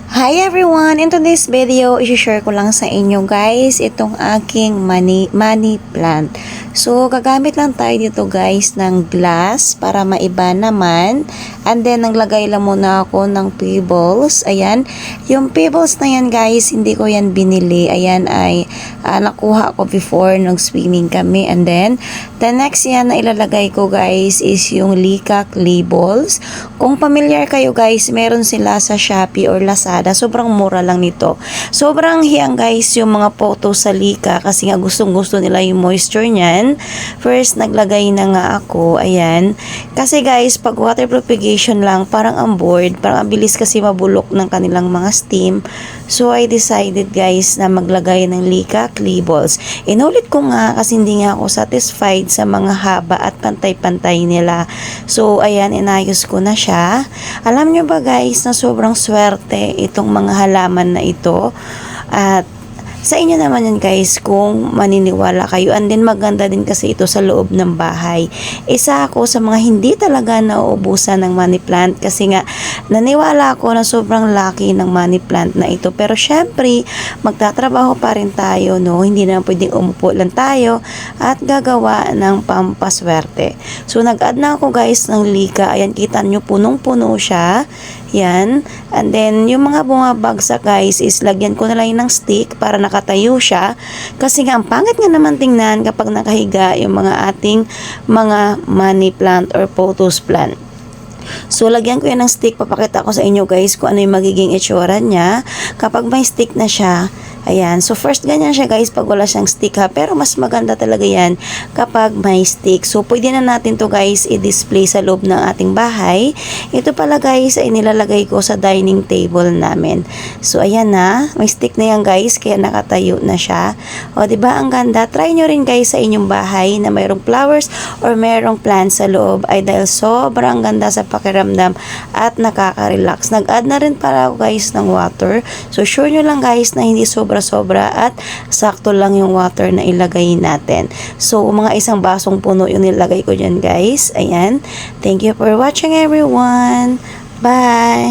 Hi everyone! In today's video, i-share ko lang sa inyo guys itong aking money plant. So, gagamit lang tayo dito guys ng glass para maiba naman. And then, naglagay lang muna ako ng pebbles. Ayan. Yung pebbles na yan guys, hindi ko yan binili. Ayan ay nakuha ko before nung swimming kami. And then, the next yan na ilalagay ko guys is yung Lika clay balls. Kung familiar kayo guys, meron sila sa Shopee or Lazada. Sobrang mura lang nito. Sobrang hiyang guys yung mga photo sa Lika kasi nga gustong-gusto nila yung moisture niyan. First, naglagay na nga ako. Ayan. Kasi guys, pag water propagation lang, parang ang board. Parang ang bilis kasi mabulok ng kanilang mga steam. So, I decided guys na maglagay ng Lika clay balls. Inulit ko nga kasi hindi nga ako satisfied sa mga haba at pantay-pantay nila. So, ayan, inayos ko na siya. Alam nyo ba guys na sobrang swerte itong mga halaman na ito. At sa inyo naman yan guys kung maniniwala kayo. And then maganda din kasi ito sa loob ng bahay. Isa ako sa mga hindi talaga nauubusan ng money plant kasi nga naniwala ako na sobrang lucky ng money plant na ito. Pero syempre magtatrabaho pa rin tayo, no? Hindi na pwedeng umupo lang tayo at gagawa ng pampaswerte. So nag-add na ako guys ng Lika. Ayan, kita nyo punong-puno siya. Yan. And then, yung mga bumabagsak guys is lagyan ko na lang ng stick para nakatayo siya. Kasi nga, ang pangit nga naman tingnan kapag nakahiga yung mga ating mga money plant or pothos plant. So, lagyan ko yan ng stick. Papakita ko sa inyo guys kung ano yung magiging itsura niya kapag may stick na siya. Ayan. So, first ganyan siya guys pag wala siyang stick ha. Pero mas maganda talaga yan kapag may stick. So, pwede na natin to guys i-display sa loob ng ating bahay. Ito pala guys ay nilalagay ko sa dining table namin. So, ayan na. May stick na yan guys kaya nakatayo na siya. O, diba ang ganda? Try nyo rin guys sa inyong bahay na mayroong flowers or mayroong plants sa loob ay dahil sobrang ganda sa pakiramdam at nakaka-relax. Nag-add na rin para ako guys ng water. So, sure nyo lang guys na hindi sobra-sobra at sakto lang yung water na ilagay natin. So, mga isang basong puno yung nilagay ko dyan guys. Ayan. Thank you for watching everyone. Bye!